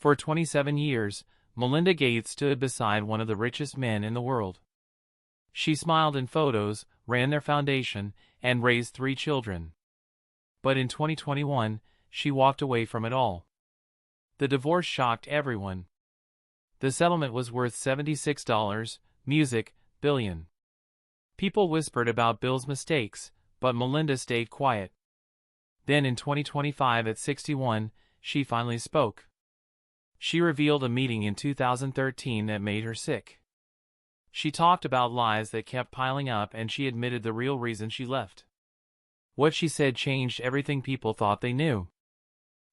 For 27 years, Melinda Gates stood beside one of the richest men in the world. She smiled in photos, ran their foundation, and raised 3 children. But in 2021, she walked away from it all. The divorce shocked everyone. The settlement was worth $76 billion. People whispered about Bill's mistakes, but Melinda stayed quiet. Then in 2025 at 61, she finally spoke. She revealed a meeting in 2013 that made her sick. She talked about lies that kept piling up, and she admitted the real reason she left. What she said changed everything people thought they knew.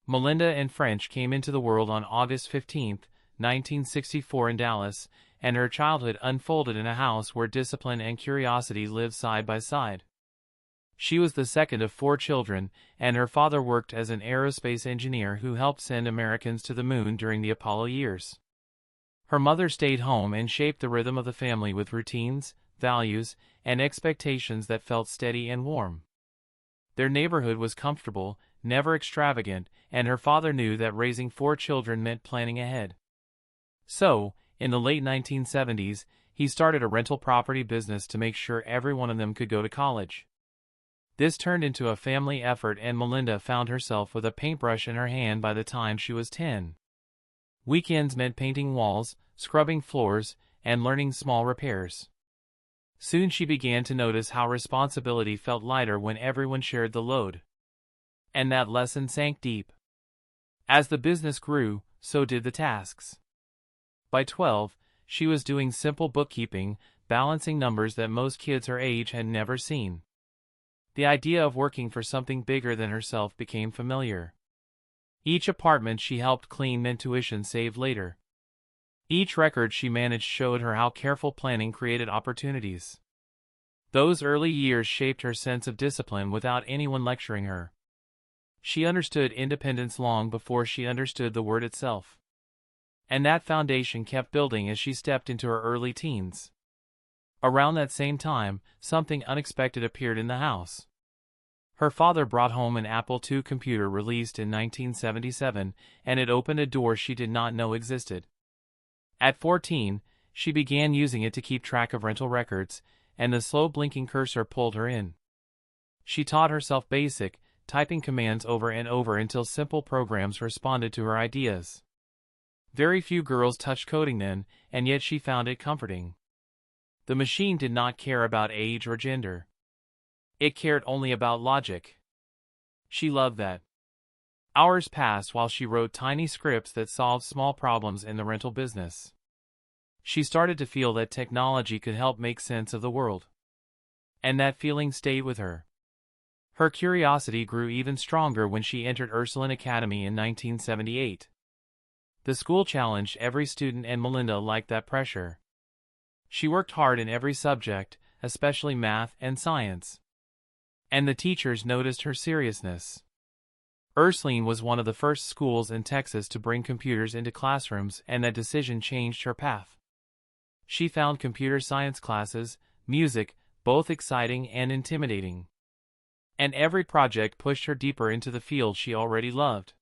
Melinda and French came into the world on August 15, 1964 in Dallas, and her childhood unfolded in a house where discipline and curiosity lived side by side. She was the second of 4 children, and her father worked as an aerospace engineer who helped send Americans to the moon during the Apollo years. Her mother stayed home and shaped the rhythm of the family with routines, values, and expectations that felt steady and warm. Their neighborhood was comfortable, never extravagant, and her father knew that raising 4 children meant planning ahead. So, in the late 1970s, he started a rental property business to make sure every one of them could go to college. This turned into a family effort, and Melinda found herself with a paintbrush in her hand by the time she was 10. Weekends meant painting walls, scrubbing floors, and learning small repairs. Soon she began to notice how responsibility felt lighter when everyone shared the load. And that lesson sank deep. As the business grew, so did the tasks. By 12, she was doing simple bookkeeping, balancing numbers that most kids her age had never seen. The idea of working for something bigger than herself became familiar. Each apartment she helped clean meant tuition saved later. Each record she managed showed her how careful planning created opportunities. Those early years shaped her sense of discipline without anyone lecturing her. She understood independence long before she understood the word itself. And that foundation kept building as she stepped into her early teens. Around that same time, something unexpected appeared in the house. Her father brought home an Apple II computer released in 1977, and it opened a door she did not know existed. At 14, she began using it to keep track of rental records, and the slow blinking cursor pulled her in. She taught herself basic, typing commands over and over until simple programs responded to her ideas. Very few girls touched coding then, and yet she found it comforting. The machine did not care about age or gender. It cared only about logic. She loved that. Hours passed while she wrote tiny scripts that solved small problems in the rental business. She started to feel that technology could help make sense of the world. And that feeling stayed with her. Her curiosity grew even stronger when she entered Ursuline Academy in 1978. The school challenged every student, and Melinda liked that pressure. She worked hard in every subject, especially math and science. And the teachers noticed her seriousness. Ursuline was one of the first schools in Texas to bring computers into classrooms, and that decision changed her path. She found computer science classes, music, both exciting and intimidating. And every project pushed her deeper into the field she already loved.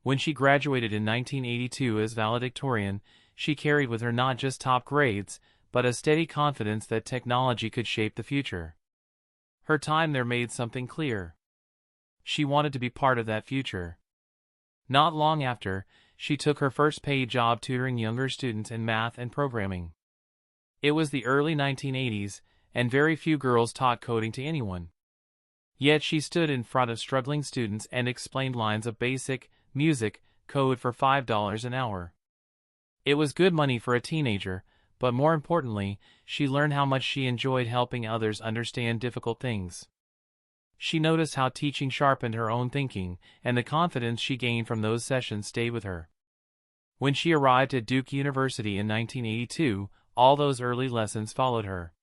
When she graduated in 1982 as valedictorian, she carried with her not just top grades, but a steady confidence that technology could shape the future. Her time there made something clear. She wanted to be part of that future. Not long after, she took her first paid job tutoring younger students in math and programming. It was the early 1980s, and very few girls taught coding to anyone. Yet she stood in front of struggling students and explained lines of basic music code for $5 an hour. It was good money for a teenager, but more importantly, she learned how much she enjoyed helping others understand difficult things. She noticed how teaching sharpened her own thinking, and the confidence she gained from those sessions stayed with her. When she arrived at Duke University in 1982, all those early lessons followed her.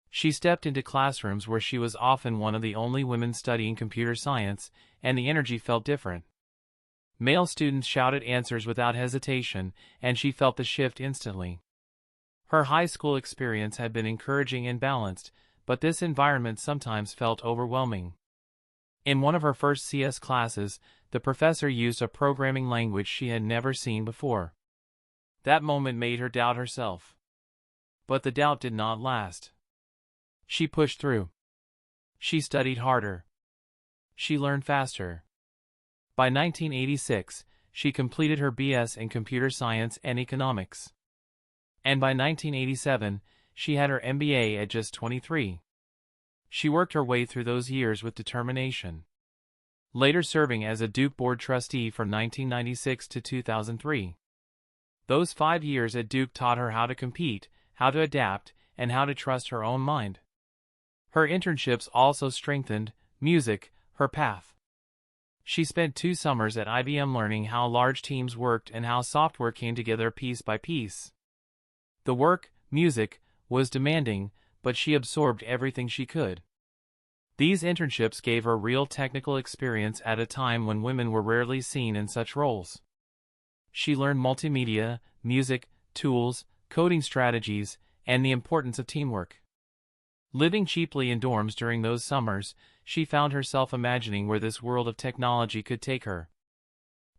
She stepped into classrooms where she was often one of the only women studying computer science, and the energy felt different. Male students shouted answers without hesitation, and she felt the shift instantly. Her high school experience had been encouraging and balanced, but this environment sometimes felt overwhelming. In one of her first CS classes, the professor used a programming language she had never seen before. That moment made her doubt herself. But the doubt did not last. She pushed through. She studied harder. She learned faster. By 1986, she completed her BS in computer science and economics. And by 1987, she had her MBA at just 23. She worked her way through those years with determination. Later serving as a Duke Board trustee from 1996 to 2003. Those 5 years at Duke taught her how to compete, how to adapt, and how to trust her own mind. Her internships also strengthened, music, her path. She spent 2 summers at IBM learning how large teams worked and how software came together piece by piece. The work, music, was demanding, but she absorbed everything she could. These internships gave her real technical experience at a time when women were rarely seen in such roles. She learned multimedia, music, tools, coding strategies, and the importance of teamwork. Living cheaply in dorms during those summers, she found herself imagining where this world of technology could take her.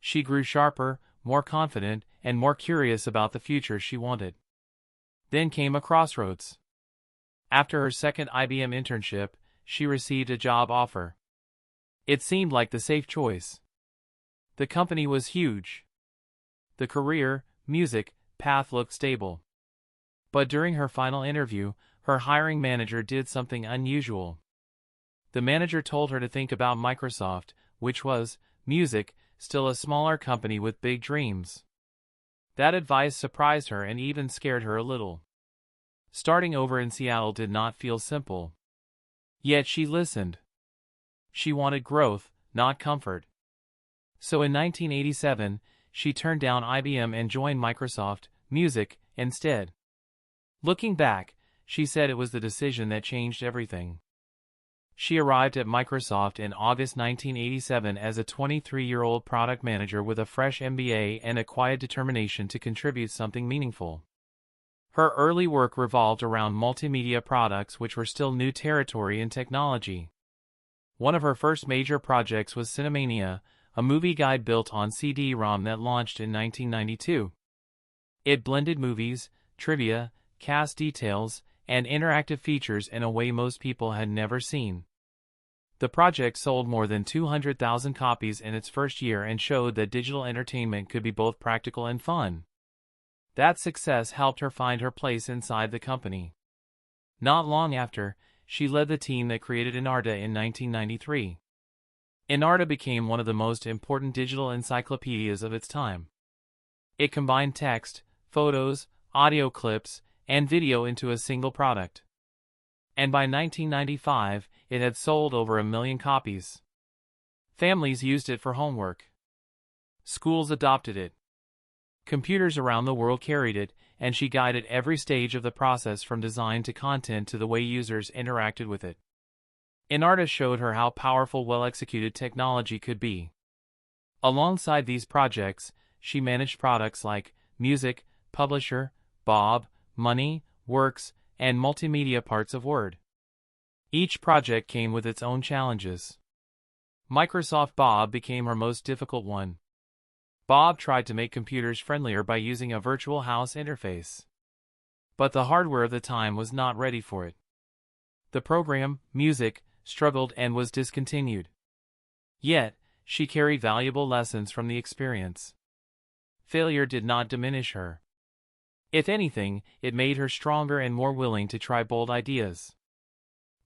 She grew sharper, more confident, and more curious about the future she wanted. Then came a crossroads. After her second IBM internship, she received a job offer. It seemed like the safe choice. The company was huge. The career, music, path looked stable. But during her final interview, her hiring manager did something unusual. The manager told her to think about Microsoft, which was, music, still a smaller company with big dreams. That advice surprised her and even scared her a little. Starting over in Seattle did not feel simple. Yet she listened. She wanted growth, not comfort. So in 1987, she turned down IBM and joined Microsoft Music instead. Looking back, she said it was the decision that changed everything. She arrived at Microsoft in August 1987 as a 23-year-old product manager with a fresh MBA and a quiet determination to contribute something meaningful. Her early work revolved around multimedia products, which were still new territory in technology. One of her first major projects was Cinemania, a movie guide built on CD-ROM that launched in 1992. It blended movies, trivia, cast details, and interactive features in a way most people had never seen. The project sold more than 200,000 copies in its first year and showed that digital entertainment could be both practical and fun. That success helped her find her place inside the company. Not long after, she led the team that created Enarta in 1993. Enarta became one of the most important digital encyclopedias of its time. It combined text, photos, audio clips, and video into a single product. And by 1995, it had sold over 1 million copies. Families used it for homework. Schools adopted it. Computers around the world carried it, and she guided every stage of the process from design to content to the way users interacted with it. Enarta showed her how powerful well-executed technology could be. Alongside these projects, she managed products like Music, Publisher, Bob, Money, Works, and multimedia parts of Word. Each project came with its own challenges. Microsoft Bob became her most difficult one. Bob tried to make computers friendlier by using a virtual house interface. But the hardware of the time was not ready for it. The program, Music, struggled and was discontinued. Yet, she carried valuable lessons from the experience. Failure did not diminish her. If anything, it made her stronger and more willing to try bold ideas.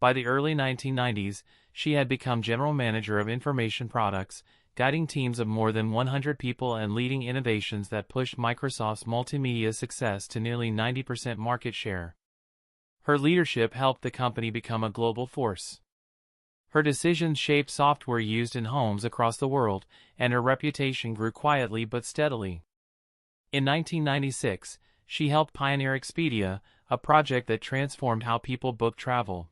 By the early 1990s, she had become general manager of information products, guiding teams of more than 100 people and leading innovations that pushed Microsoft's multimedia success to nearly 90% market share. Her leadership helped the company become a global force. Her decisions shaped software used in homes across the world, and her reputation grew quietly but steadily. In 1996, she helped pioneer Expedia, a project that transformed how people book travel.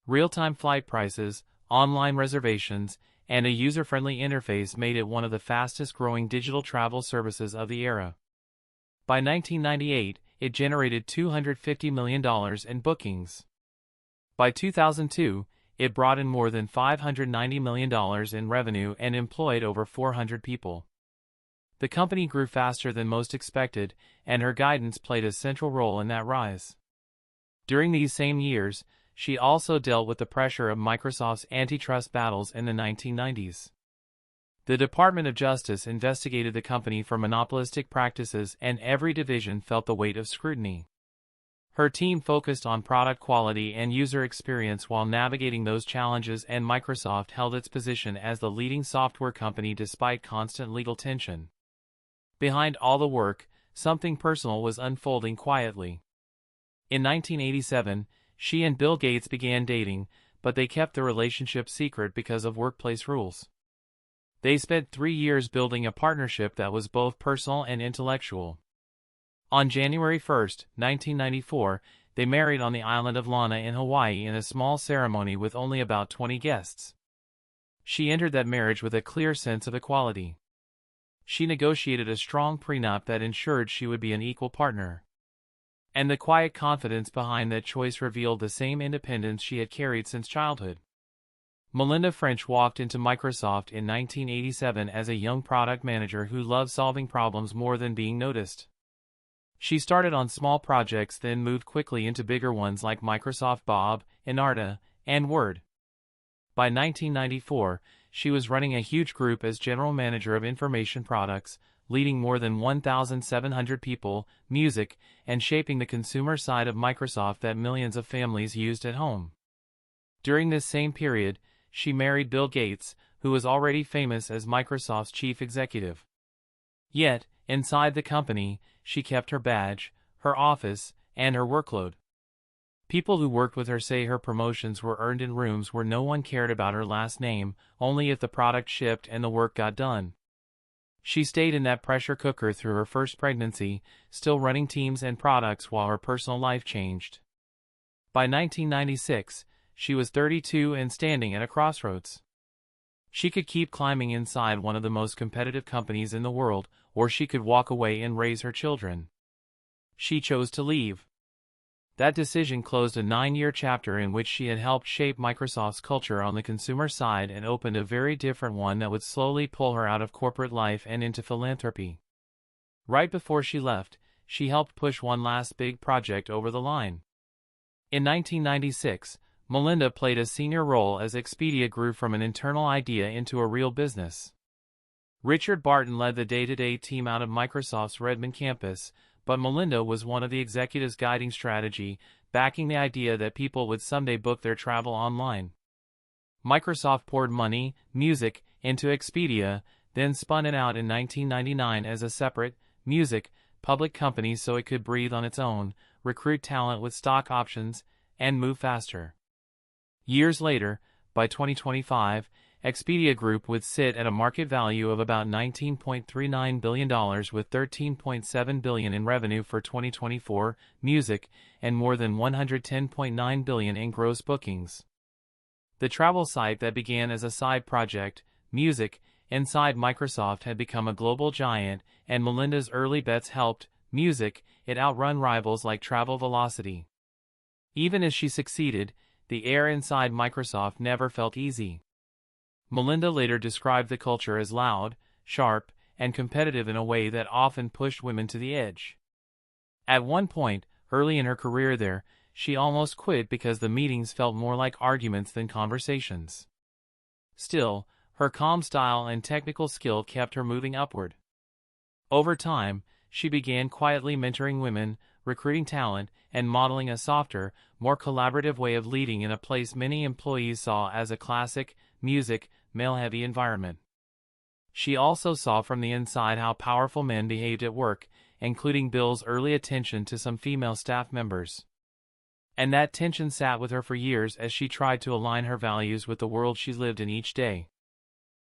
Real-time flight prices, online reservations, and a user-friendly interface made it one of the fastest-growing digital travel services of the era. By 1998, it generated $250 million in bookings. By 2002, It brought in more than $590 million in revenue and employed over 400 people. The company grew faster than most expected, and her guidance played a central role in that rise. During these same years, she also dealt with the pressure of Microsoft's antitrust battles in the 1990s. The Department of Justice investigated the company for monopolistic practices, and every division felt the weight of scrutiny. Her team focused on product quality and user experience while navigating those challenges, and Microsoft held its position as the leading software company despite constant legal tension. Behind all the work, something personal was unfolding quietly. In 1987, she and Bill Gates began dating, but they kept the relationship secret because of workplace rules. They spent 3 years building a partnership that was both personal and intellectual. On January 1, 1994, they married on the island of Launa in Hawaii in a small ceremony with only about 20 guests. She entered that marriage with a clear sense of equality. She negotiated a strong prenup that ensured she would be an equal partner. And the quiet confidence behind that choice revealed the same independence she had carried since childhood. Melinda French walked into Microsoft in 1987 as a young product manager who loved solving problems more than being noticed. She started on small projects, then moved quickly into bigger ones like Microsoft Bob, Enarta, and Word. By 1994, she was running a huge group as General Manager of Information Products, leading more than 1,700 people, music, and shaping the consumer side of Microsoft that millions of families used at home. During this same period, she married Bill Gates, who was already famous as Microsoft's chief executive. Yet, inside the company, she kept her badge, her office, and her workload. People who worked with her say her promotions were earned in rooms where no one cared about her last name, only if the product shipped and the work got done. She stayed in that pressure cooker through her first pregnancy, still running teams and products while her personal life changed. By 1996, she was 32 and standing at a crossroads. She could keep climbing inside one of the most competitive companies in the world, or she could walk away and raise her children. She chose to leave. That decision closed a 9-year chapter in which she had helped shape Microsoft's culture on the consumer side and opened a very different one that would slowly pull her out of corporate life and into philanthropy. Right before she left, she helped push one last big project over the line. In 1996, Melinda played a senior role as Expedia grew from an internal idea into a real business. Richard Barton led the day-to-day team out of Microsoft's Redmond campus, but Melinda was one of the executives guiding strategy, backing the idea that people would someday book their travel online. Microsoft poured money, music, into Expedia, then spun it out in 1999 as a separate, music, public company so it could breathe on its own, recruit talent with stock options, and move faster. Years later, by 2025, Expedia Group would sit at a market value of about $19.39 billion with $13.7 billion in revenue for 2024, music, and more than $110.9 billion in gross bookings. The travel site that began as a side project, music, inside Microsoft had become a global giant, and Melinda's early bets helped, music, it outrun rivals like Travel Velocity. Even as she succeeded, the air inside Microsoft never felt easy. Melinda later described the culture as loud, sharp, and competitive in a way that often pushed women to the edge. At one point, early in her career there, she almost quit because the meetings felt more like arguments than conversations. Still, her calm style and technical skill kept her moving upward. Over time, she began quietly mentoring women, recruiting talent, and modeling a softer, more collaborative way of leading in a place many employees saw as a classic, music, male-heavy environment. She also saw from the inside how powerful men behaved at work, including Bill's early attention to some female staff members. And that tension sat with her for years as she tried to align her values with the world she lived in each day.